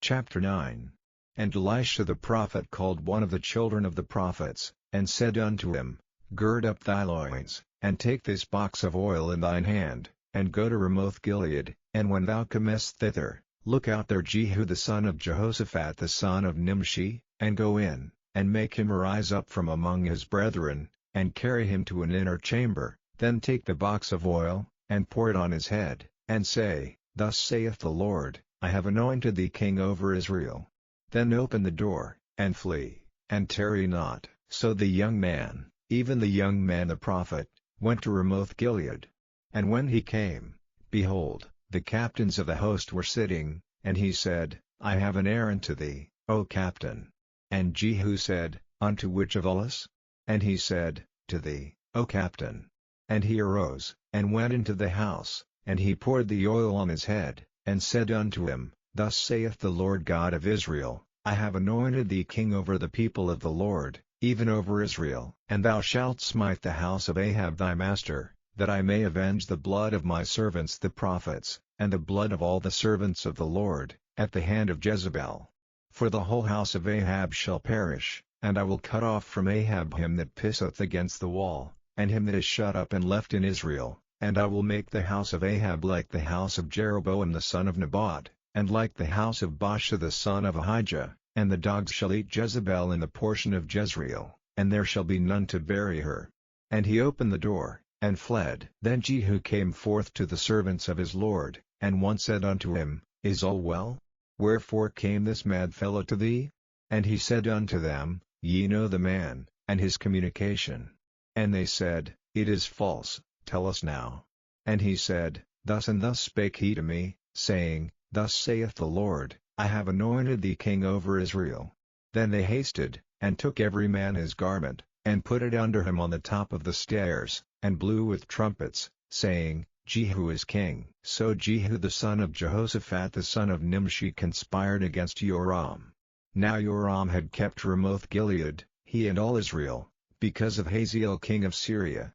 Chapter 9. And Elisha the prophet called one of the children of the prophets, and said unto him, Gird up thy loins, and take this box of oil in thine hand, and go to Ramoth Gilead, and when thou comest thither, look out there Jehu the son of Jehoshaphat the son of Nimshi, and go in, and make him arise up from among his brethren, and carry him to an inner chamber, then take the box of oil, and pour it on his head, and say, Thus saith the Lord, I have anointed thee king over Israel. Then open the door, and flee, and tarry not. So the young man, even the young man the prophet, went to Ramoth Gilead. And when he came, behold, the captains of the host were sitting, and he said, I have an errand to thee, O captain. And Jehu said, Unto which of us? And he said, To thee, O captain. And he arose, and went into the house, and he poured the oil on his head, and said unto him, Thus saith the Lord God of Israel, I have anointed thee king over the people of the Lord, even over Israel. And thou shalt smite the house of Ahab thy master, that I may avenge the blood of my servants the prophets, and the blood of all the servants of the Lord, at the hand of Jezebel. For the whole house of Ahab shall perish, and I will cut off from Ahab him that pisseth against the wall, and him that is shut up and left in Israel. And I will make the house of Ahab like the house of Jeroboam the son of Nebat, and like the house of Baasha the son of Ahijah, and the dogs shall eat Jezebel in the portion of Jezreel, and there shall be none to bury her. And he opened the door, and fled. Then Jehu came forth to the servants of his lord, and one said unto him, Is all well? Wherefore came this mad fellow to thee? And he said unto them, Ye know the man, and his communication. And they said, It is false. Tell us now. And he said, Thus and thus spake he to me, saying, Thus saith the Lord, I have anointed thee king over Israel. Then they hasted, and took every man his garment, and put it under him on the top of the stairs, and blew with trumpets, saying, Jehu is king. So Jehu the son of Jehoshaphat the son of Nimshi conspired against Joram. Now Joram had kept Ramoth Gilead, he and all Israel, because of Hazael king of Syria.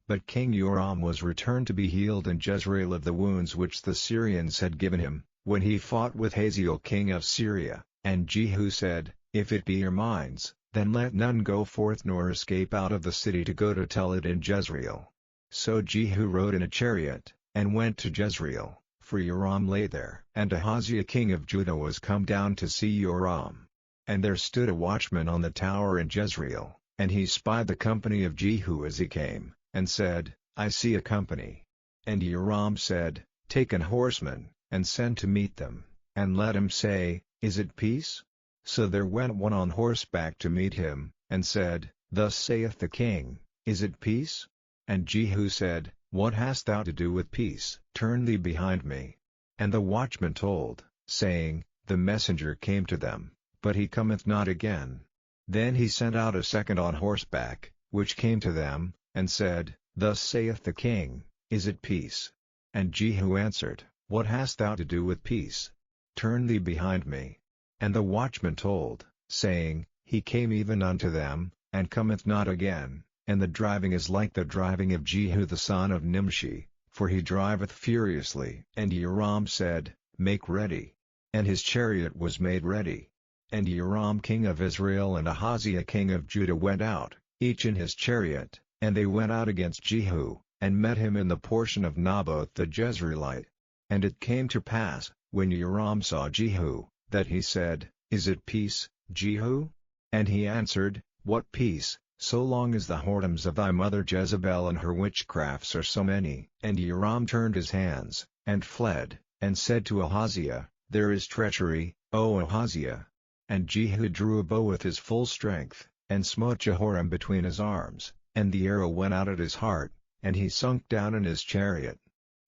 But King Joram was returned to be healed in Jezreel of the wounds which the Syrians had given him, when he fought with Hazael king of Syria. And Jehu said, If it be your minds, then let none go forth nor escape out of the city to go to tell it in Jezreel. So Jehu rode in a chariot, and went to Jezreel, for Joram lay there. And Ahaziah king of Judah was come down to see Joram. And there stood a watchman on the tower in Jezreel, and he spied the company of Jehu as he came, and said, I see a company. And Joram said, Take an horseman, and send to meet them, and let him say, Is it peace? So there went one on horseback to meet him, and said, Thus saith the king, Is it peace? And Jehu said, What hast thou to do with peace? Turn thee behind me. And the watchman told, saying, The messenger came to them, but he cometh not again. Then he sent out a second on horseback, which came to them, and said, Thus saith the king, Is it peace? And Jehu answered, What hast thou to do with peace? Turn thee behind me. And the watchman told, saying, He came even unto them, and cometh not again, and the driving is like the driving of Jehu the son of Nimshi, for he driveth furiously. And Joram said, Make ready. And his chariot was made ready. And Joram king of Israel and Ahaziah king of Judah went out, each in his chariot. And they went out against Jehu, and met him in the portion of Naboth the Jezreelite. And it came to pass, when Joram saw Jehu, that he said, Is it peace, Jehu? And he answered, What peace, so long as the whoredoms of thy mother Jezebel and her witchcrafts are so many? And Joram turned his hands, and fled, and said to Ahaziah, There is treachery, O Ahaziah. And Jehu drew a bow with his full strength, and smote Jehoram between his arms. And the arrow went out at his heart, and he sunk down in his chariot.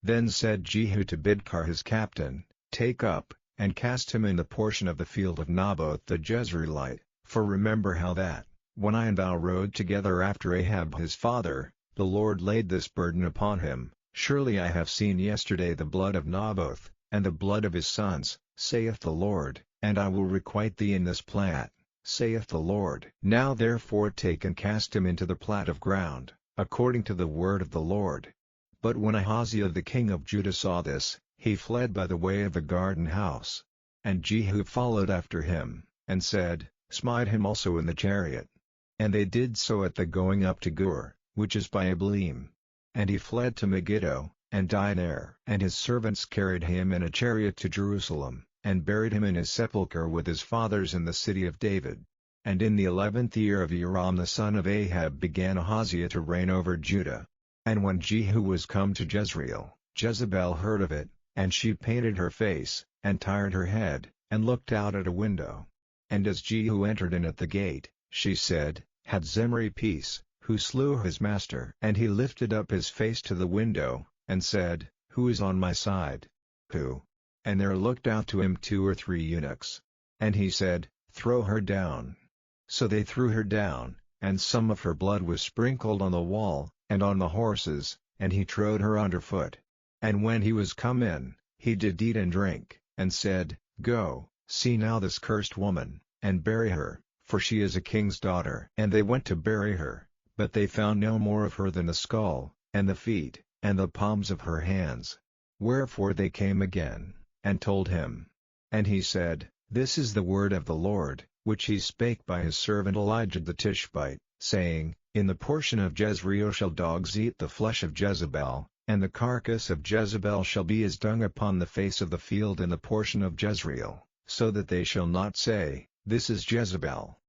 Then said Jehu to Bidkar his captain, Take up, and cast him in the portion of the field of Naboth the Jezreelite, for remember how that, when I and thou rode together after Ahab his father, the Lord laid this burden upon him. Surely I have seen yesterday the blood of Naboth, and the blood of his sons, saith the Lord, and I will requite thee in this plat, saith the Lord. Now therefore take and cast him into the plat of ground, according to the word of the Lord. But when Ahaziah the king of Judah saw this, he fled by the way of the garden house. And Jehu followed after him, and said, Smite him also in the chariot. And they did so at the going up to Gur, which is by Ablim. And he fled to Megiddo, and died there. And his servants carried him in a chariot to Jerusalem, and buried him in his sepulchre with his fathers in the city of David. And in the 11th year of Joram the son of Ahab began Ahaziah to reign over Judah. And when Jehu was come to Jezreel, Jezebel heard of it, and she painted her face, and tired her head, and looked out at a window. And as Jehu entered in at the gate, she said, Had Zimri peace, who slew his master? And he lifted up his face to the window, and said, Who is on my side? Who? And there looked out to him 2 or 3 eunuchs. And he said, Throw her down. So they threw her down, and some of her blood was sprinkled on the wall, and on the horses, and he trode her under foot. And when he was come in, he did eat and drink, and said, Go, see now this cursed woman, and bury her, for she is a king's daughter. And they went to bury her, but they found no more of her than the skull, and the feet, and the palms of her hands. Wherefore they came again, and told him. And he said, This is the word of the Lord, which he spake by his servant Elijah the Tishbite, saying, In the portion of Jezreel shall dogs eat the flesh of Jezebel, and the carcass of Jezebel shall be as dung upon the face of the field in the portion of Jezreel, so that they shall not say, This is Jezebel.